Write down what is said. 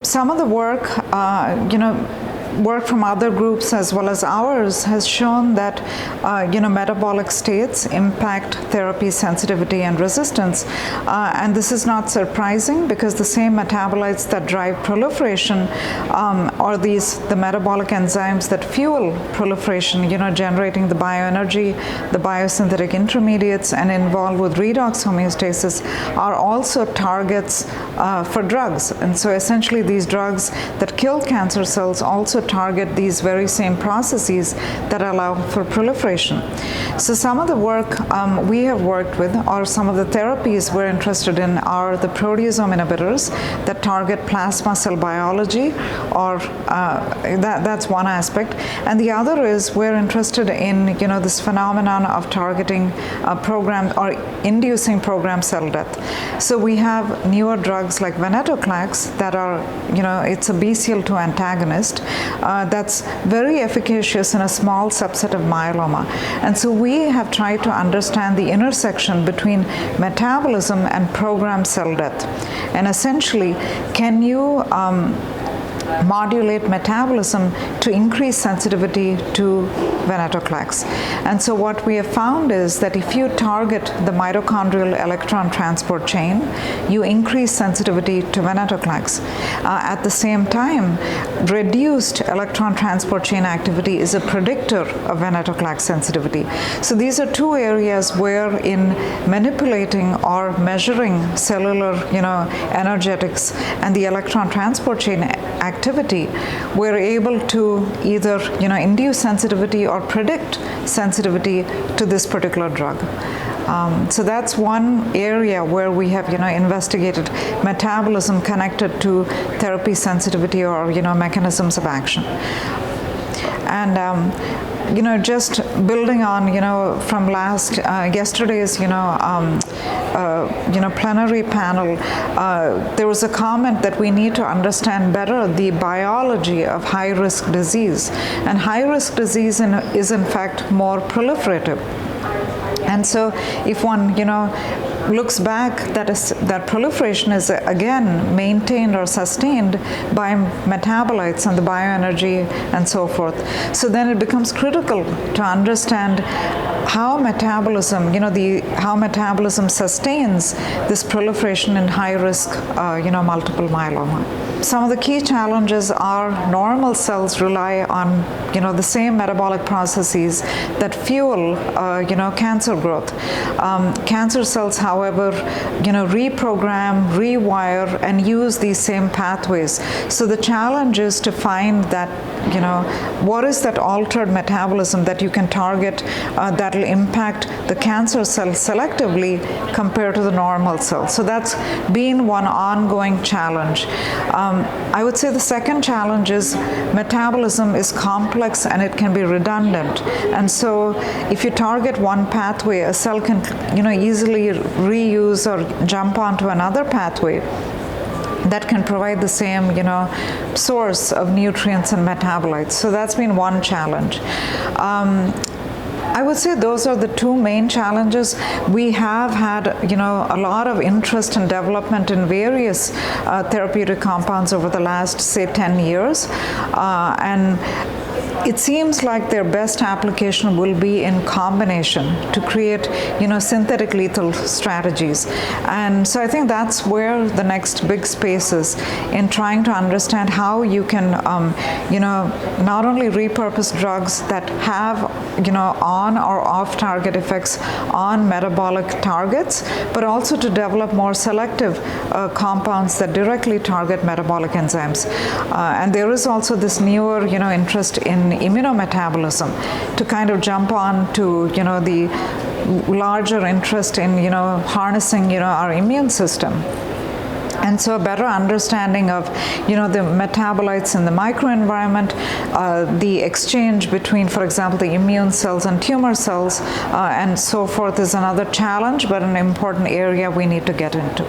some of the work, work from other groups as well as ours has shown that metabolic states impact therapy sensitivity and resistance, and this is not surprising because the same metabolites that drive proliferation are the metabolic enzymes that fuel proliferation, generating the bioenergy, the biosynthetic intermediates, and involved with redox homeostasis are also targets for drugs. And so essentially these drugs that kill cancer cells also target these very same processes that allow for proliferation. So some of the work we have worked with, or some of the therapies we're interested in, are the proteasome inhibitors that target plasma cell biology, or that's one aspect. And the other is we're interested in this phenomenon of targeting program or inducing programmed cell death. So we have newer drugs like venetoclax that are, it's a BCL2 antagonist that's very efficacious in a small subset of myeloma. And so we have tried to understand the intersection between metabolism and programmed cell death. And essentially, can you modulate metabolism to increase sensitivity to venetoclax? And so what we have found is that if you target the mitochondrial electron transport chain, you increase sensitivity to venetoclax. At the same time, reduced electron transport chain activity is a predictor of venetoclax sensitivity. So these are two areas where in manipulating or measuring cellular energetics and the electron transport chain activity, we're able to either induce sensitivity or predict sensitivity to this particular drug. So that's one area where we have investigated metabolism connected to therapy sensitivity or mechanisms of action. And just building on from yesterday's plenary panel, there was a comment that we need to understand better the biology of high-risk disease, and high-risk disease is in fact more proliferative. And so if one looks back, that proliferation is again maintained or sustained by metabolites and the bioenergy and so forth. So then it becomes critical to understand how metabolism, how metabolism sustains this proliferation in high-risk, multiple myeloma. Some of the key challenges are normal cells rely on, the same metabolic processes that fuel, cancer growth. Cancer cells, however, reprogram, rewire, and use these same pathways. So the challenge is to find that, what is that altered metabolism that you can target that will impact the cancer cell selectively compared to the normal cell. So that's been one ongoing challenge. I would say the second challenge is metabolism is complex and it can be redundant. And so if you target one pathway, a cell can easily reuse or jump onto another pathway that can provide the same source of nutrients and metabolites. So that's been one challenge. I would say those are the two main challenges. We have had, a lot of interest and development in various therapeutic compounds over the last, say, 10 years. And it seems like their best application will be in combination to create, synthetic lethal strategies. And so I think that's where the next big space is in trying to understand how you can, not only repurpose drugs that have, on or off target effects on metabolic targets, but also to develop more selective compounds that directly target metabolic enzymes. And there is also this newer, interest in immunometabolism to kind of jump on to, the larger interest in, harnessing, our immune system. And so a better understanding of, the metabolites in the microenvironment, the exchange between, for example, the immune cells and tumor cells, and so forth is another challenge, but an important area we need to get into.